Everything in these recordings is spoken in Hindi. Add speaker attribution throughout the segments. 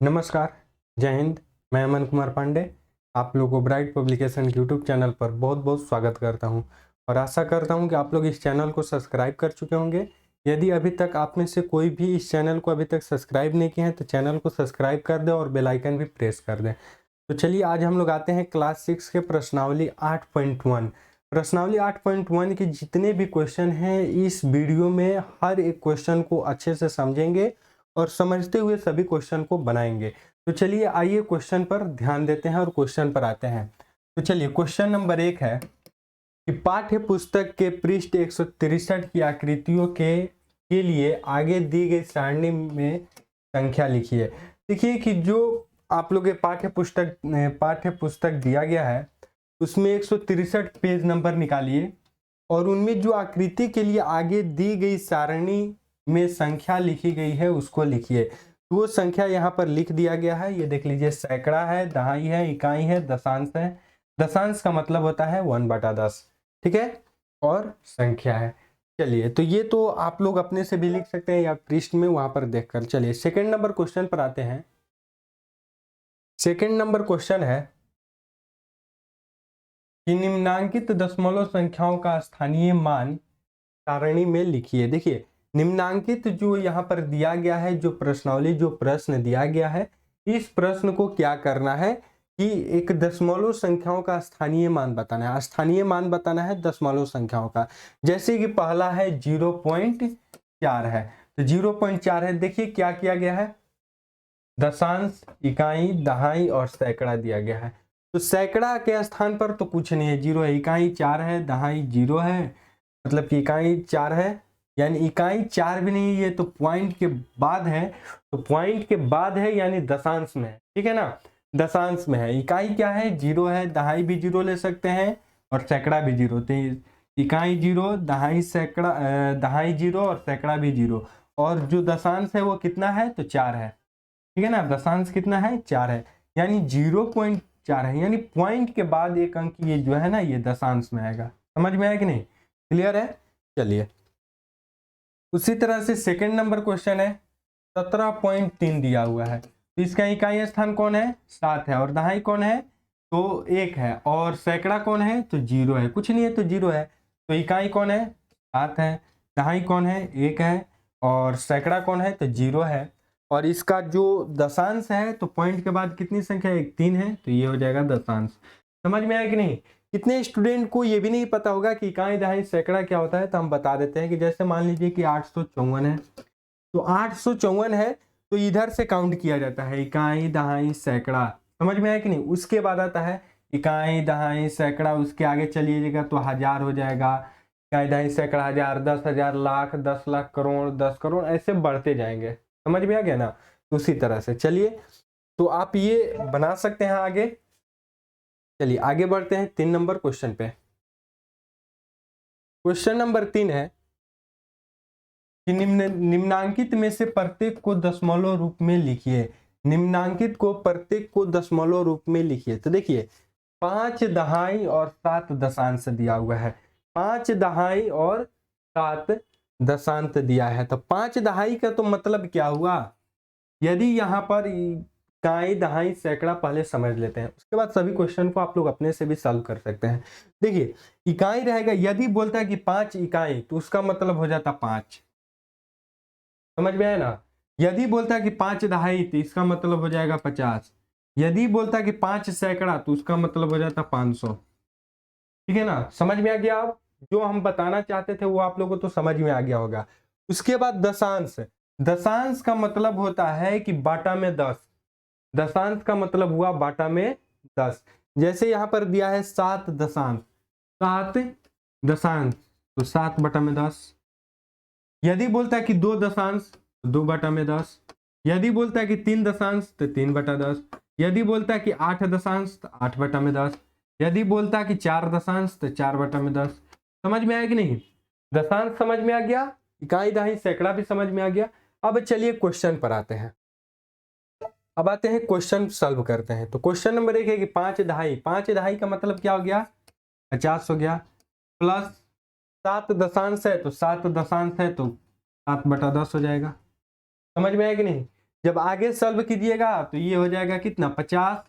Speaker 1: नमस्कार, जय हिंद। मैं अमन कुमार पांडे आप लोगों को ब्राइट पब्लिकेशन के यूट्यूब चैनल पर बहुत बहुत स्वागत करता हूं और आशा करता हूं कि आप लोग इस चैनल को सब्सक्राइब कर चुके होंगे। यदि अभी तक आप में से कोई भी इस चैनल को अभी तक सब्सक्राइब नहीं किया है तो चैनल को सब्सक्राइब कर दें और बेल आइकन भी प्रेस कर दें। तो चलिए आज हम लोग आते हैं क्लास 6 के प्रश्नावली 8.1। प्रश्नावली 8.1 के जितने भी क्वेश्चन हैं इस वीडियो में हर एक क्वेश्चन को अच्छे से समझेंगे और समझते हुए सभी क्वेश्चन को बनाएंगे। तो चलिए आइए क्वेश्चन पर ध्यान देते हैं और क्वेश्चन पर आते हैं। तो चलिए क्वेश्चन नंबर 1 है कि पाठ्य पुस्तक के पृष्ठ 163 की आकृतियों के लिए आगे दी गई सारणी में संख्या लिखिए। देखिए कि जो आप लोग के पाठ्य पुस्तक दिया गया है उसमें 163 पेज नंबर निकालिए और उनमें जो आकृति के लिए आगे दी गई सारणी में संख्या लिखी गई है उसको लिखिए। तो वो संख्या यहाँ पर लिख दिया गया है, ये देख लीजिए, सैकड़ा है, दहाई है, इकाई है, दशांश है। दशांश का मतलब होता है 1/10, ठीक है, और संख्या है। चलिए तो ये तो आप लोग अपने से भी लिख सकते हैं या पृष्ठ में वहां पर देखकर। चलिए सेकंड नंबर क्वेश्चन पर आते हैं। सेकंड नंबर क्वेश्चन है कि निम्नांकित दशमलव संख्याओं का स्थानीय मान सारणी में लिखिए। देखिए निम्नांकित जो यहाँ पर दिया गया है, जो प्रश्नावली जो प्रश्न दिया गया है, इस प्रश्न को क्या करना है कि एक दशमलव संख्याओं का स्थानीय मान बताना है। स्थानीय मान बताना है दशमलव संख्याओं का। जैसे कि पहला है 0.4 है, तो 0.4 है। देखिए क्या किया गया है, दशांश, इकाई, दहाई और सैकड़ा दिया गया है। तो सैकड़ा के स्थान पर तो कुछ नहीं है, 0 है। इकाई 4 है, दहाई 0 है, मतलब कि इकाई 4 है, यानी इकाई 4 भी नहीं, ये तो पॉइंट के बाद है। तो पॉइंट के बाद है यानी दशांश में है, ठीक है ना, दशांश में है। इकाई क्या है, 0 है, दहाई भी 0 ले सकते हैं और सैकड़ा भी 0। तो इकाई 0, दहाई सैकड़ा, दहाई 0 और सैकड़ा भी 0। और जो दशांश है वो कितना है, तो 4 है, ठीक है ना। दशांश कितना है, 4 है, यानी 0.4 है, यानी पॉइंट के बाद एक अंक ये जो है ना ये दशांश में आएगा। समझ में आया कि नहीं, क्लियर है। चलिए उसी तरह से सेकंड नंबर क्वेश्चन है, 17.3 दिया हुआ है। तो इसका इकाई स्थान कौन है, 7 है, और दहाई कौन है, तो 1 है, और सैकड़ा कौन है, तो 0 है, कुछ नहीं है तो 0 है। तो इकाई कौन है, 7 है, दहाई कौन है, 1 है, और सैकड़ा कौन है, तो 0 है। और इसका जो दशांश है तो पॉइंट के बाद कितनी संख्या है, 3 है, तो ये हो जाएगा दशांश। समझ में आया कि नहीं। कितने स्टूडेंट को ये भी नहीं पता होगा कि इकाई, दहाई, सैकड़ा क्या होता है, तो हम बता देते हैं कि जैसे मान लीजिए कि 854 है, तो 854 है तो इधर से काउंट किया जाता है, इकाई, दहाई, सैकड़ा। समझ में आया कि नहीं। उसके बाद आता है इकाई, दहाई, सैकड़ा, उसके आगे चलिएगा तो 1000 हो जाएगा, इकाई, दहाई, सैकड़ा, 1000, 10,000, लाख, 10 लाख, करोड़, 10 करोड़, ऐसे बढ़ते जाएंगे। समझ में आ गया ना। उसी तरह से चलिए तो आप ये बना सकते हैं आगे। चलिए आगे बढ़ते हैं 3 नंबर क्वेश्चन पे। क्वेश्चन नंबर 3 है कि निम्नांकित में से प्रत्येक को दशमलव रूप में लिखिए। निम्नांकित को प्रत्येक को दशमलव रूप में लिखिए। तो देखिए 5 दहाई और 7 दशांश दिया हुआ है। 5 दहाई और 7 दशांश दिया है। तो 5 दहाई का तो मतलब क्या हुआ, यदि यहाँ पर इकाई, दहाई, सैकड़ा पहले समझ लेते हैं, उसके बाद सभी क्वेश्चन को आप लोग अपने से भी सॉल्व कर सकते हैं। देखिए इकाई रहेगा, यदि बोलता है कि 5 इकाई तो उसका मतलब हो जाता 5। समझ में आया ना। यदि बोलता है कि 5 दहाई तो इसका मतलब हो जाएगा 50। यदि बोलता है कि 5 सैकड़ा तो उसका मतलब हो जाता 500। ठीक है ना, समझ में आ गया। आप जो हम बताना चाहते थे वो आप लोगों को तो समझ में आ गया होगा। उसके बाद दशांश। दशांश का मतलब होता है कि बाटा में 10। दशांश का मतलब हुआ बाटा में 10। जैसे यहां पर दिया है 7 दशांश, 7 दशांश तो 7/10। यदि बोलता है कि 2 दशांश तो 2/10। यदि बोलता है कि 3 दशांश तो 3/10। यदि बोलता है कि 8 दशांश तो 8/10। यदि बोलता है कि 4 दशांश तो 4/10। समझ में आया कि नहीं। दशांश समझ में आ गया, इकाई, दहाई, सैकड़ा भी समझ में आ गया। अब चलिए क्वेश्चन पर आते हैं। अब आते हैं क्वेश्चन सॉल्व करते हैं। तो क्वेश्चन नंबर 1 है कि 5 दहाई। 5 दहाई का मतलब क्या हो गया, 50 हो गया, प्लस 7 दशांश है तो 7 दशांश है तो 7/10 हो जाएगा। समझ में आया कि नहीं। जब आगे सॉल्व कीजिएगा तो ये हो जाएगा कितना 50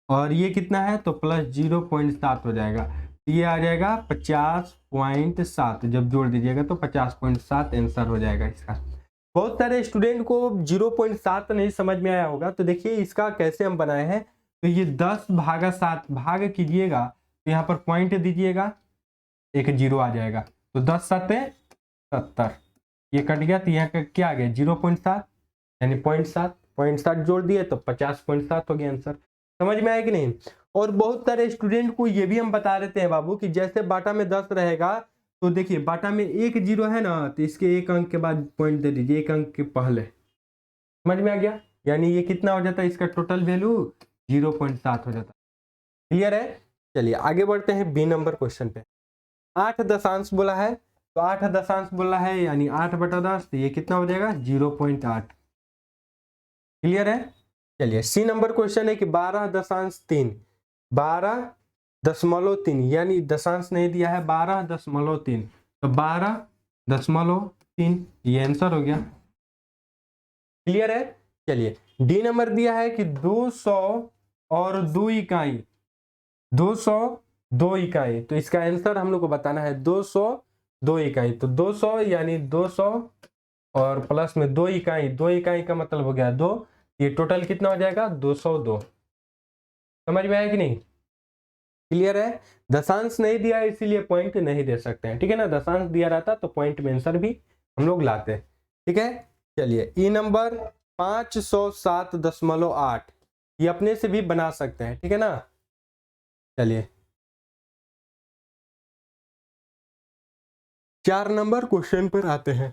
Speaker 1: और ये कितना है तो प्लस 0.7 हो जाएगा, ये आ जाएगा 50.7, जब जोड़ दीजिएगा तो 50.7 आंसर हो जाएगा इसका। बहुत सारे स्टूडेंट को 0.7 नहीं समझ में आया होगा, तो देखिए इसका कैसे हम बनाए हैं। तो ये 10/7 भाग कीजिएगा तो यहाँ पर पॉइंट दीजिएगा, एक 0 आ जाएगा, तो 10 7 70, ये कट गया तो यहाँ का क्या आ गया 0.7 यानी 0.7 जोड़ दिए तो 50.7 हो गया आंसर। समझ में आया कि नहीं। और बहुत सारे स्टूडेंट को ये भी हम बता देते हैं बाबू कि जैसे बाटा में 10 रहेगा तो देखिए बाटा में एक 0 है ना, तो इसके एक अंक के बाद पॉइंट दे दीजिए, एक अंक के पहले। समझ में आ गया, यानी ये कितना हो जाता है, इसका टोटल वैल्यू 0.7 हो जाता है। क्लियर है। चलिए आगे बढ़ते हैं बी नंबर क्वेश्चन पे। 8 दशांश बोला है, तो 8 दशांश बोला है यानी 8/10, तो ये कितना हो जाएगा 0.8। क्लियर है। चलिए सी नंबर क्वेश्चन है कि 12.3, 12.3 यानी दशांश नहीं दिया है 12.3, तो 12.3 ये आंसर हो गया। क्लियर है। चलिए डी नंबर दिया है कि 200 और 2 इकाई, 202 इकाई, तो इसका आंसर हम लोग को बताना है 202 इकाई। तो 200 यानी 200 और प्लस में 2 इकाई, 2 इकाई का मतलब हो गया 2, ये टोटल कितना हो जाएगा 202। समझ में आया कि नहीं। क्लियर है। दशांश नहीं दिया है इसीलिए पॉइंट नहीं दे सकते हैं, ठीक है ना। दशांश दिया रहता तो पॉइंट में आंसर भी हम लोग लाते, ठीक है। चलिए ई नंबर 507.8, ये अपने से भी बना सकते हैं, ठीक है ना। चलिए 4 नंबर क्वेश्चन पर आते हैं।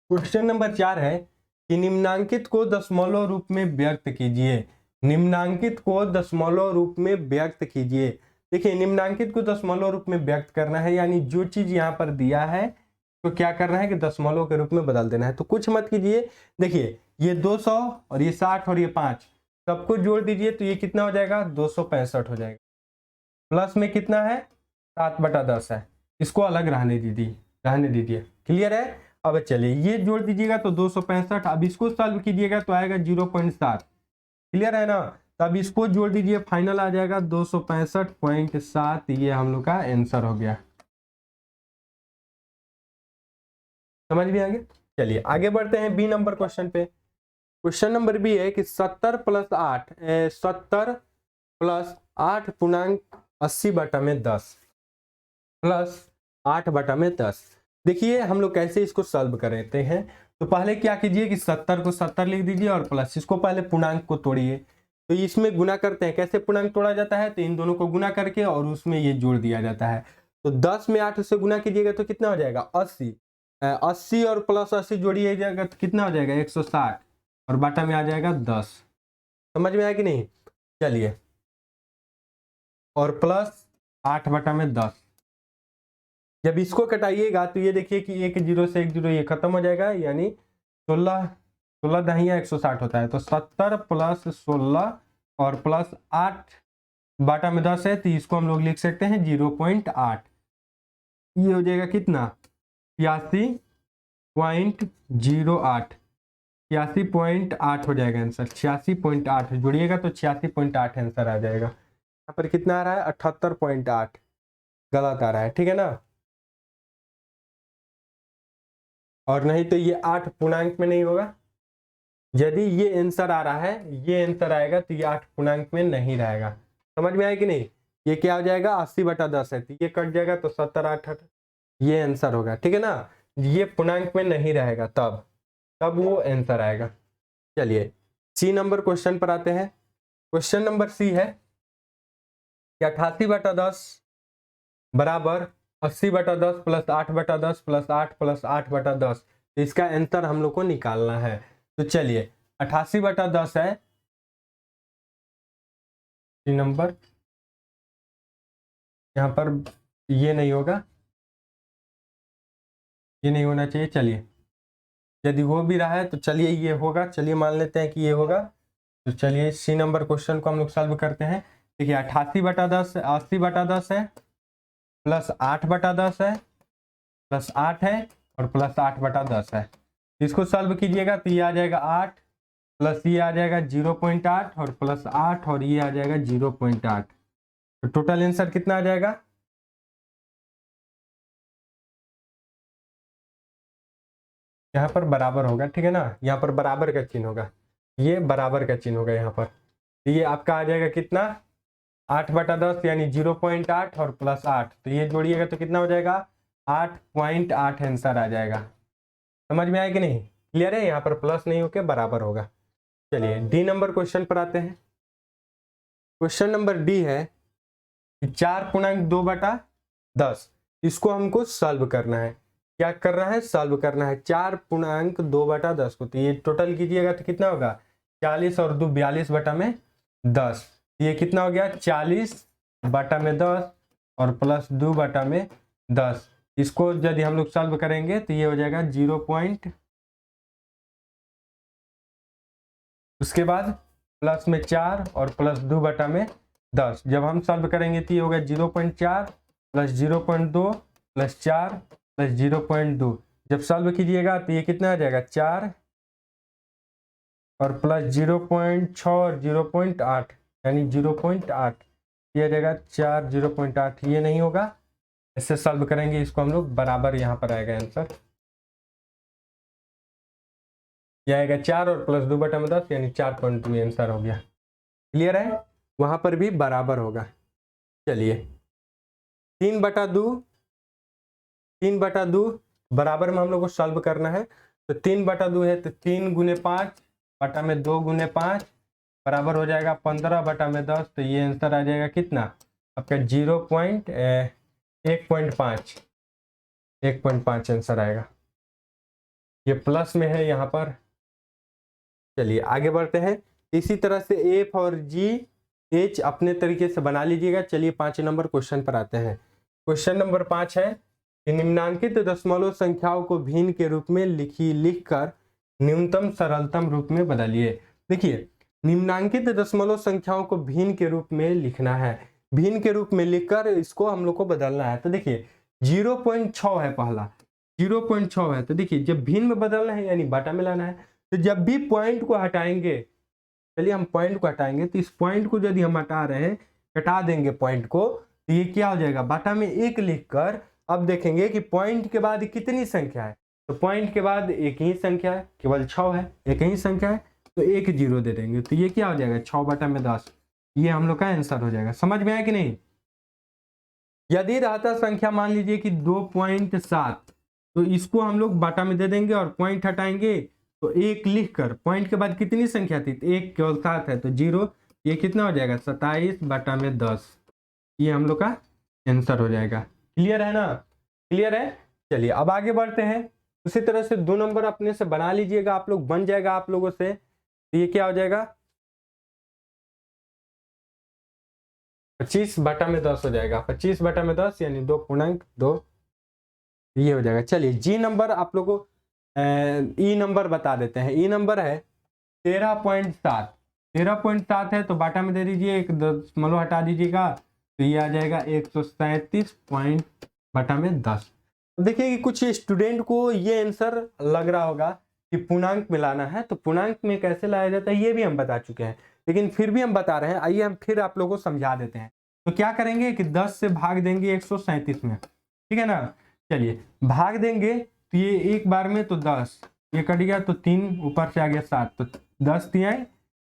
Speaker 1: क्वेश्चन नंबर 4 है कि निम्नांकित को दशमलव रूप में व्यक्त कीजिए। निम्नांकित को दशमलव रूप में व्यक्त कीजिए। देखिए निम्नांकित को दशमलव रूप में व्यक्त करना है, यानी जो चीज यहाँ पर दिया है तो क्या करना है कि दशमलव के रूप में बदल देना है। तो कुछ मत कीजिए, देखिए ये 200 और ये 60 और ये 5 सबको जोड़ दीजिए तो ये कितना हो जाएगा 265 हो जाएगा। प्लस में कितना है 7/10 है, इसको अलग रहने दीजिए। क्लियर है। अब चलिए ये जोड़ दीजिएगा तो 265, अब इसको सॉल्व कीजिएगा तो आएगा 0.7। क्लियर है ना। तो अब इसको जोड़ दीजिए, फाइनल आ जाएगा 265.7, ये हम लोग का आंसर हो गया। समझ में आ गया। चलिए आगे बढ़ते हैं बी नंबर क्वेश्चन पे। क्वेश्चन नंबर बी है कि 70 + 8 70 + 8 पूर्णांक 80/10 प्लस 8/10। देखिए हम लोग कैसे इसको सॉल्व करते हैं। तो पहले क्या कीजिए कि 70 को 70 लिख दीजिए और प्लस इसको पहले पूर्णांक को तोड़िए। तो इसमें गुना करते हैं, कैसे पूर्णांक तोड़ा जाता है, तो इन दोनों को गुना करके और उसमें ये जोड़ दिया जाता है। तो 10 में 8 से गुना कीजिएगा तो कितना हो जाएगा 80, 80 और प्लस 80 जोड़िए जाएगा तो कितना हो जाएगा 160 और बाटा में आ जाएगा 10। समझ में आया कि नहीं। चलिए और प्लस 8/10, जब इसको कटाइएगा तो ये देखिए कि एक 0 से एक 0 ये खत्म हो जाएगा, यानी 16 दहिया 160 होता है। तो 70 + 16 और प्लस 8/10 है, तो इसको हम लोग लिख सकते हैं 0.8। ये हो जाएगा कितना 86.08, 86.8 हो जाएगा आंसर। 86.8 जोड़िएगा तो 86.8 आंसर आ जाएगा। यहाँ पर कितना आ रहा है 78.8, गलत आ रहा है, ठीक है ना। और नहीं तो ये 8 पूर्णांक में नहीं होगा। यदि ये आंसर आ रहा है, ये आंसर आएगा तो ये 8 पूर्णांक में नहीं रहेगा। समझ में आया कि नहीं। ये क्या हो जाएगा 80/10 है, तो ये कट जाएगा तो 70 8 ये आंसर होगा, ठीक है ना। ये पूर्णांक में नहीं रहेगा तब वो आंसर आएगा। चलिए सी नंबर क्वेश्चन पर आते हैं। क्वेश्चन नंबर सी है कि 88/10 बराबर 80/10 प्लस 8/10 प्लस 8 प्लस 8/10, तो इसका आंसर हम लोग को निकालना है। तो चलिए 88/10 है नंबर, यहाँ पर ये नहीं होगा, ये नहीं होना चाहिए। चलिए यदि हो भी रहा है तो चलिए ये होगा, चलिए मान लेते हैं कि ये होगा। तो चलिए सी नंबर क्वेश्चन को हम लोग सॉल्व करते हैं। देखिए 88/10 80/10 है, प्लस 8/10 है, प्लस 8 है और प्लस 8/10 है। इसको सॉल्व कीजिएगा तो ये आ जाएगा 8 प्लस ये आ जाएगा 0.8 और प्लस 8 और ये आ जाएगा 0.8। तो टोटल आंसर कितना आ जाएगा? यहाँ पर बराबर होगा, ठीक है ना, यहाँ पर बराबर का चिन्ह होगा, ये बराबर का चिन्ह होगा यहाँ पर। तो ये आपका आ जाएगा कितना? 8/10 यानी 0.8 और प्लस 8, तो ये जोड़िएगा तो कितना हो जाएगा? 8.8 आंसर आ जाएगा। समझ में आया कि नहीं? क्लियर है? यहाँ पर प्लस नहीं होके बराबर होगा। चलिए डी नंबर क्वेश्चन पर आते हैं। क्वेश्चन नंबर डी है कि 4.2/10, इसको हमको सॉल्व करना है। क्या करना है? सॉल्व करना है 4.2/10 को। तो ये टोटल कीजिएगा तो कितना होगा? 40 और 2 42/10। ये कितना हो गया? 40/10 और प्लस 2/10। इसको यदि हम लोग सॉल्व करेंगे तो ये हो जाएगा 0. उसके बाद प्लस में 4 और प्लस 2/10। जब हम सॉल्व करेंगे तो ये होगा 0.4 प्लस 0.2 प्लस 4 प्लस 0.2। जब सॉल्व कीजिएगा तो ये कितना आ जाएगा? 4 और प्लस 0.6 और 0.8 यानी 0.8। ये आ जाएगा 4 0.8। ये नहीं होगा, इससे सॉल्व करेंगे इसको हम लोग, बराबर यहाँ पर आएगा आंसर। ये आएगा 4 और प्लस 2/10 यानी 4.2 आंसर हो गया। क्लियर है? वहां पर भी बराबर होगा। चलिए 3/2 बराबर में हम लोग को सॉल्व करना है। तो 3/2 है तो 3 गुने 5 बटा में 2 गुने 5 बराबर हो जाएगा 15/10। तो ये आंसर आ जाएगा कितना आपका? 1.5 आंसर आएगा। ये प्लस में है यहाँ पर। चलिए आगे बढ़ते हैं। इसी तरह से एफ और जी एच अपने तरीके से बना लीजिएगा। चलिए 5 नंबर क्वेश्चन पर आते हैं। क्वेश्चन नंबर 5 है कि निम्नांकित दशमलव संख्याओं को भिन्न के रूप में लिखकर न्यूनतम सरलतम रूप में बदलिए। देखिए निम्नांकित दशमलव संख्याओं को भिन्न के रूप में लिखना है, भिन्न के रूप में लिखकर इसको हम लोग को बदलना है। तो देखिए 0.6 है, पहला 0.6 है। तो देखिए जब भिन्न में बदलना है यानी बटा में लाना है। तो जब भी पॉइंट को हटाएंगे, चलिए हम पॉइंट को हटाएंगे, तो इस पॉइंट को यदि हम हटा रहे हैं, हटा देंगे पॉइंट को, तो ये क्या हो जाएगा? बटा में 1 लिखकर अब देखेंगे कि पॉइंट के बाद कितनी संख्या है। तो पॉइंट के बाद एक ही संख्या है, केवल 6 है, एक ही संख्या है, तो 1 0 दे देंगे। तो ये क्या हो जाएगा? 6/10। ये हम लोग का आंसर हो जाएगा। समझ में आया कि नहीं? यदि रहता संख्या मान लीजिए कि 2.7, तो इसको हम लोग बटा में दे देंगे और पॉइंट हटाएंगे तो 1 लिखकर पॉइंट के बाद कितनी संख्या थी? 1 केवल 7 है तो 0। ये कितना हो जाएगा? 27/10। ये हम लोग का आंसर हो जाएगा। क्लियर है ना? क्लियर है? चलिए अब आगे बढ़ते हैं। उसी तरह से 2 नंबर अपने से बना लीजिएगा आप लोग, बन जाएगा आप लोगों से। तो ये क्या हो जाएगा? 25/10 हो जाएगा। 25/10 यानी 2.2 ये हो जाएगा। चलिए जी नंबर आप लोगों को ई नंबर बता देते हैं। ई नंबर है 13.7। 13.7 है तो बाटा में दे दीजिए, 1 दशमलव हटा दीजिएगा तो ये आ जाएगा 137.10। देखिए कि कुछ स्टूडेंट को ये आंसर लग रहा होगा कि पूर्णांक में लाना है, तो पूर्णांक में कैसे लाया जाता है ये भी हम बता चुके हैं, लेकिन फिर भी हम बता रहे हैं। आइए हम फिर आप लोगों को समझा देते हैं। तो क्या करेंगे कि 10 से भाग देंगे 137 में, ठीक है ना। चलिए भाग देंगे तो ये एक बार में तो 10, ये कट गया तो 3 ऊपर से आ गया 7, तो 10 3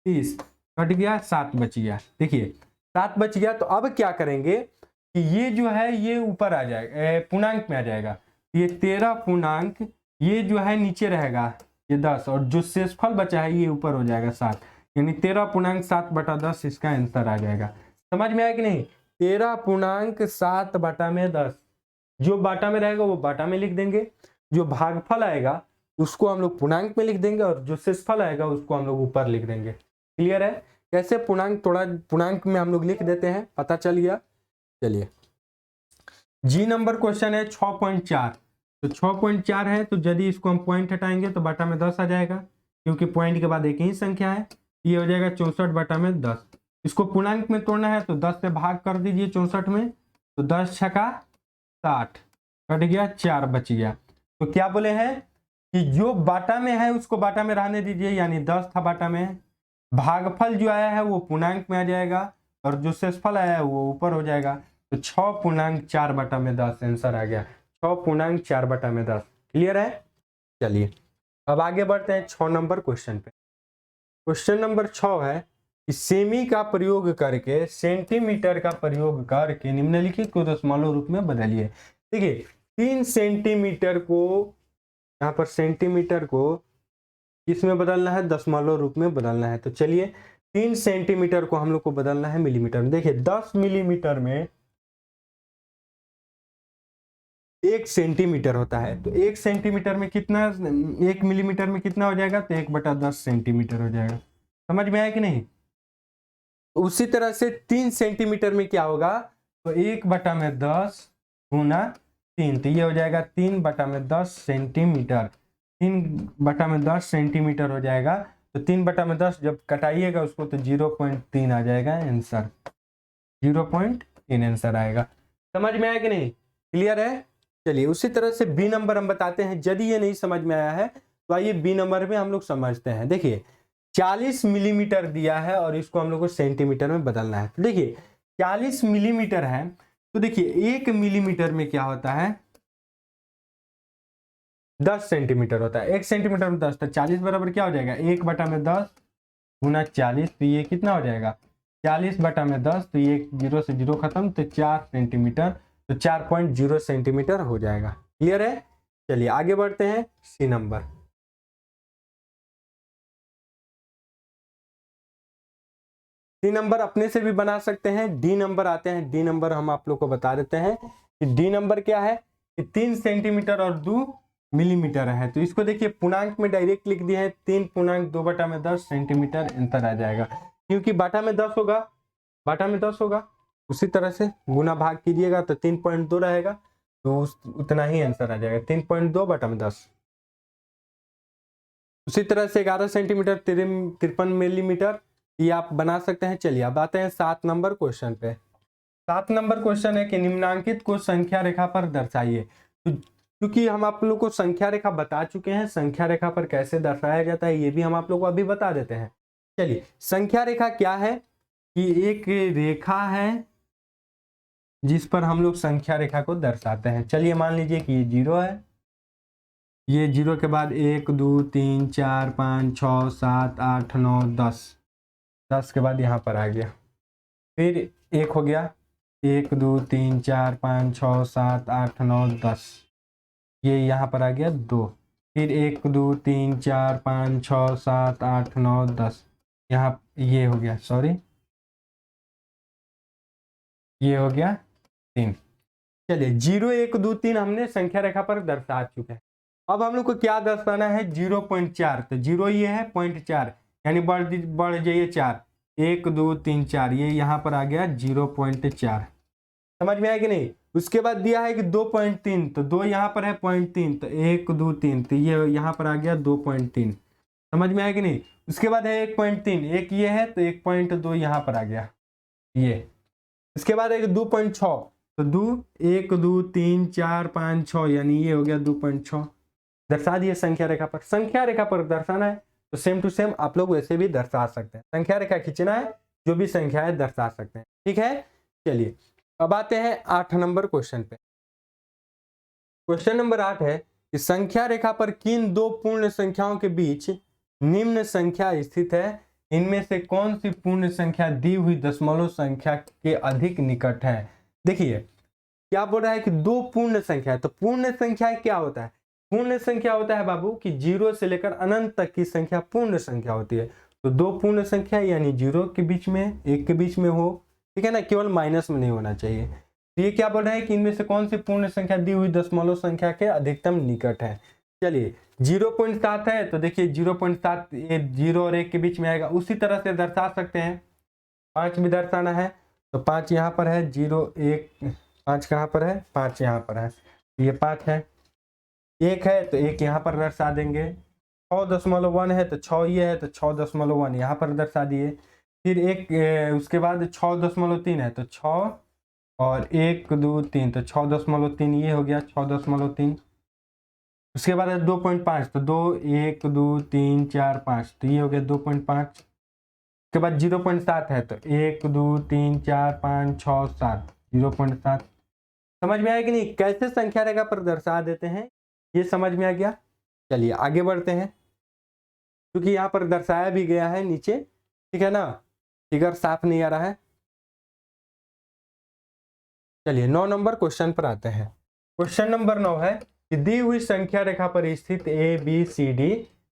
Speaker 1: 30 कट गया, 7 बच गया। देखिए 7 बच गया। तो अब क्या करेंगे कि ये जो है ये ऊपर आ जाएगा, पूर्णांक में आ जाएगा। ये 13 पूर्णांक, ये जो है नीचे रहेगा ये 10, और जो शेषफल बचा है ये ऊपर हो जाएगा 7, यानी 13.7/10 इसका आंसर आ जाएगा। समझ में आया कि नहीं? 13.7/10। जो बाटा में रहेगा वो बाटा में लिख देंगे, जो भागफल आएगा उसको हम लोग पूर्णांक में लिख देंगे, और जो शेषफल आएगा उसको हम लोग ऊपर लिख देंगे। क्लियर है? कैसे पूर्णांक थोड़ा पूर्णांक में हम लोग लिख देते हैं, पता चल गया। चलिए जी नंबर क्वेश्चन है 6.4। तो 6.4 है तो यदि इसको हम पॉइंट हटाएंगे तो बटा में 10 आ जाएगा, क्योंकि पॉइंट के बाद एक ही संख्या है। ये हो जाएगा 64/10। इसको पूर्णांक में तोड़ना है तो 10 से भाग कर दीजिए 64 में, तो 10 छका 60 कट गया, 4 बच गया। तो क्या बोले हैं कि जो बाटा में है उसको बाटा में रहने दीजिए, यानी 10 था बाटा में। भागफल जो आया है वो पूर्णांक में आ जाएगा और जो शेषफल आया है वो ऊपर हो जाएगा। तो 6.4 बटा में 10 आंसर आ गया, 6.4 बटा में 10। क्लियर है? चलिए अब आगे बढ़ते हैं 6 नंबर क्वेश्चन पे। क्वेश्चन नंबर 6 है कि सेमी का प्रयोग करके सेंटीमीटर का प्रयोग करके निम्नलिखित को दशमलव रूप में बदलिए। देखिए 3 सेंटीमीटर को, यहाँ पर सेंटीमीटर को किस में बदलना है? दशमलव रूप में बदलना है। तो चलिए 3 सेंटीमीटर को हम लोग को बदलना है मिलीमीटर में। देखिए 10 मिलीमीटर में 1 सेंटीमीटर होता है, तो 1 सेंटीमीटर में कितना, 1 मिलीमीटर में कितना हो जाएगा? तो 1/10 सेंटीमीटर हो जाएगा। समझ में आया कि नहीं? उसी तरह से 3 सेंटीमीटर में क्या होगा? तो 1/10 गुना 3, तो ये हो जाएगा 3/10 सेंटीमीटर। 3/10 सेंटीमीटर हो जाएगा। तो 3/10 जब कटाइएगा उसको तो 0.3 आ जाएगा आंसर, 0.3 आंसर आएगा। समझ में आया कि नहीं? क्लियर है? चलिए उसी तरह से बी नंबर हम बताते हैं। यदि ये नहीं समझ में आया है तो आइए बी नंबर में हम लोग समझते हैं। देखिए 40 मिलीमीटर दिया है और इसको हम लोग को सेंटीमीटर में बदलना है। तो देखिए 40 मिलीमीटर है, तो देखिए 1 मिलीमीटर में क्या होता है? 10 सेंटीमीटर होता है। 1 सेंटीमीटर में 10, तो 40 बराबर क्या हो जाएगा? 1/10 गुना 40, तो ये कितना हो जाएगा? 40/10, तो ये 0 से 0 खत्म, तो 4 सेंटीमीटर, तो 4.0 सेंटीमीटर हो जाएगा। क्लियर है? चलिए आगे बढ़ते हैं सी नंबर। डी नंबर अपने से भी बना सकते हैं। डी नंबर आते हैं, डी नंबर हम आप लोग को बता देते हैं कि डी नंबर क्या है कि 3 सेंटीमीटर और 2 मिलीमीटर है। तो इसको देखिए पूर्णांक में डायरेक्ट लिख दिए हैं, 3.2/10 सेंटीमीटर आंसर आ जाएगा, क्योंकि बाटा में 10 होगा, बाटा में 10 होगा। उसी तरह से गुना भाग कीजिएगा तो 3.2 रहेगा, तो उतना ही आंसर आ जाएगा, 3.2/10। उसी तरह से 11 सेंटीमीटर 53 मिलीमीटर ये आप बना सकते हैं। चलिए अब आते हैं 7 नंबर क्वेश्चन पे। 7 नंबर क्वेश्चन है कि निम्नांकित को संख्या रेखा पर दर्शाइए। तो क्योंकि हम आप लोग को संख्या रेखा बता चुके हैं, संख्या रेखा पर कैसे दर्शाया जाता है ये भी हम आप लोग को अभी बता देते हैं। चलिए संख्या रेखा क्या है कि एक रेखा है जिस पर हम लोग संख्या रेखा को दर्शाते हैं। चलिए मान लीजिए कि ये 0 है, ये 0 के बाद 1 2 3 4 5 6 7 8 9 10, 10 के बाद यहाँ पर आ गया, फिर 1 हो गया, 1 2 3 4 5 6 7 8 9 10, ये यहाँ पर आ गया 2, फिर 1 2 3 4 5 6 7 8 9 10, यहाँ ये हो गया, सॉरी ये हो गया 3। चलिए 0 1 2 3 हमने संख्या रेखा पर दर्शा चुके हैं। अब हम लोग को क्या दर्शाना है? 0.4, तो 0 ये है 0.4, यानी बढ़ जाइए 4, 1 2 3 4, ये यहाँ पर आ गया 0.4। समझ में आया कि नहीं? उसके बाद दिया है कि 2.3, तो 2 यहाँ पर है 0.3, तो 1 2 3, तो ये यहाँ पर आ गया 2.3। समझ में आया कि नहीं? उसके बाद है 1.3, एक ये है तो 1.2 यहाँ पर आ गया ये। इसके बाद है 2.6, तो 2 1 2 3 4 5 6, यानी ये हो गया 2.6। दर्शा दिए संख्या रेखा पर। संख्या रेखा पर दर्शाना है तो सेम टू सेम आप लोग वैसे भी दर्शा सकते हैं। संख्या रेखा खींचना है, जो भी संख्या है दर्शा सकते हैं। ठीक है? चलिए अब आते हैं 8 नंबर क्वेश्चन पे। क्वेश्चन नंबर 8 है कि संख्या रेखा पर किन दो पूर्ण संख्याओं के बीच निम्न संख्या स्थित है, इनमें से कौन सी पूर्ण संख्या दी हुई दशमलव संख्या के अधिक निकट है? देखिए क्या बोल रहा है कि दो पूर्ण संख्या है। तो पूर्ण संख्या क्या होता है? पूर्ण संख्या होता है बाबू कि 0 से लेकर अनंत तक की संख्या पूर्ण संख्या होती है। तो दो पूर्ण संख्या यानी 0 के बीच में, 1 के बीच में हो, ठीक है ना, केवल माइनस में नहीं होना चाहिए। तो ये क्या बोल रहा है कि इनमें से कौन सी पूर्ण संख्या दी हुई दशमलव संख्या के अधिकतम निकट है? चलिए 0.7 है, तो देखिए 0.7 ये 0 और 1 के बीच में आएगा। उसी तरह से दर्शा सकते हैं, 5 भी दर्शाना है तो 5 यहाँ पर है, 0 1 5 कहाँ पर है? 5 यहाँ पर है, ये 5 है। 1 है तो 1 यहाँ पर दर्शा देंगे। 6.1 है तो 6 ये है तो 6.1 यहाँ पर दर्शा दिए। फिर एक उसके बाद 6.3 है तो 6 और 1 2 3, तो 6.3 ये हो गया 6.3। उसके बाद है 2.5, तो 2 1 2 3 4 5, तो ये हो गया 2.5। उसके बाद 0.7 है, तो 1 2 3 4 5 6 7, 0.7। समझ में आया कि नहीं कैसे संख्या रेखा पर दर्शा देते हैं, ये समझ में आ गया। चलिए आगे बढ़ते हैं, क्योंकि यहाँ पर दर्शाया भी गया है नीचे, ठीक है ना, फिगर साफ नहीं आ रहा है। चलिए 9 नंबर क्वेश्चन पर आते हैं। क्वेश्चन नंबर 9 है कि दी हुई संख्या रेखा पर स्थित ए बी सी डी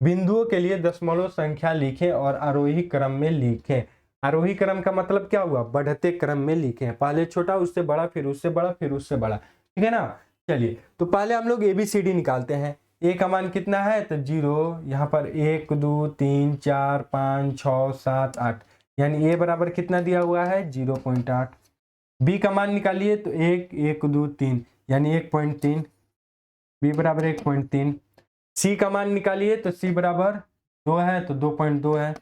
Speaker 1: बिंदुओं के लिए दशमलव संख्या लिखें और आरोही क्रम में लिखें। आरोही क्रम का मतलब क्या हुआ, बढ़ते क्रम में लिखें, पहले छोटा उससे बड़ा फिर उससे बड़ा फिर उससे बड़ा, ठीक है ना। चलिए तो पहले हम लोग ABCD निकालते हैं। ए का मान कितना है, तो 0, यहाँ पर 1 2 3 4 5 6 7 8, यानी ए बराबर कितना दिया हुआ है 0.8। बी का मान निकालिए, तो 1 1 2 3, यानी 1.3, बी बराबर 1.3। सी का मान निकालिए, तो सी बराबर 2 है, तो 2.2 है।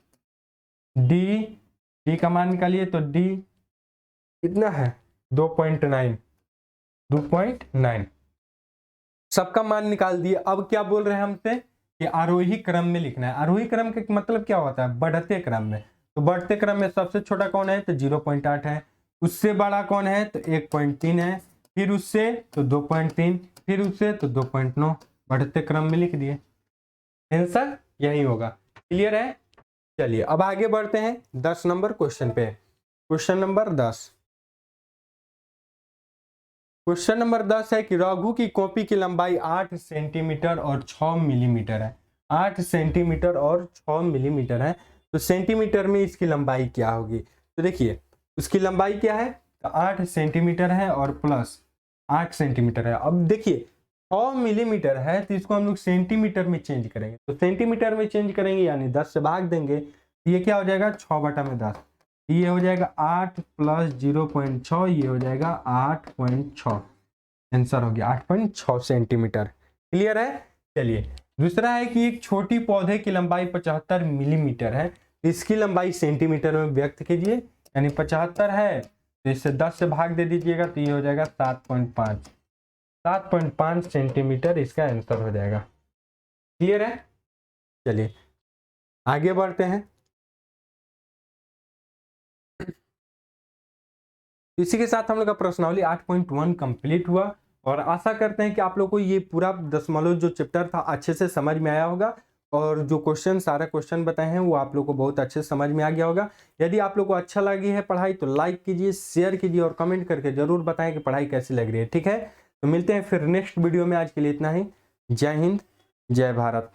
Speaker 1: डी का मान निकालिए, तो डी कितना है 2.9, 2.9। सबका मान निकाल दिए। अब क्या बोल रहे हैं हमसे कि आरोही क्रम में लिखना है। आरोही क्रम का मतलब क्या होता है, बढ़ते क्रम में। तो बढ़ते क्रम में सबसे छोटा कौन है, तो 0.8 है। उससे बड़ा कौन है, तो 1.3 है। फिर उससे तो 2.3, फिर उससे तो 2.9, बढ़ते क्रम में लिख दिए। आंसर यही होगा। क्लियर है। चलिए अब आगे बढ़ते हैं 10 नंबर क्वेश्चन पे। क्वेश्चन नंबर 10, क्वेश्चन नंबर 10 है कि रघु की कॉपी की लंबाई 8 सेंटीमीटर और 6 मिलीमीटर है। 8 सेंटीमीटर और 6 मिलीमीटर है, तो सेंटीमीटर में इसकी लंबाई क्या होगी। तो देखिए उसकी लंबाई क्या है, तो 8 सेंटीमीटर है और प्लस 8 सेंटीमीटर है। अब देखिए 6 मिलीमीटर है, तो इसको हम लोग सेंटीमीटर में चेंज करेंगे। तो सेंटीमीटर में चेंज करेंगे यानी 10 से भाग देंगे, तो ये क्या हो जाएगा 6/10। ये हो जाएगा 8 + 0.6, ये हो जाएगा 8.6। आंसर हो गया 8.6 सेंटीमीटर। क्लियर है। चलिए दूसरा है कि एक छोटी पौधे की लंबाई 75 मिलीमीटर है, इसकी लंबाई सेंटीमीटर में व्यक्त कीजिए। यानी 75 है, तो इससे 10 से भाग दे दीजिएगा, तो ये हो जाएगा 7.5, 7.5 सेंटीमीटर इसका आंसर हो जाएगा। क्लियर है। चलिए आगे बढ़ते हैं। इसी के साथ हम लोग का प्रश्नावली 8.1 कंप्लीट हुआ, और आशा करते हैं कि आप लोग को ये पूरा दशमलव जो चैप्टर था अच्छे से समझ में आया होगा, और जो क्वेश्चन सारा क्वेश्चन बताए हैं वो आप लोग को बहुत अच्छे से समझ में आ गया होगा। यदि आप लोग को अच्छा लगी है पढ़ाई तो लाइक कीजिए, शेयर कीजिए और कमेंट करके जरूर बताएं कि पढ़ाई कैसी लग रही है। ठीक है, तो मिलते हैं फिर नेक्स्ट वीडियो में। आज के लिए इतना ही। जय हिंद, जय भारत।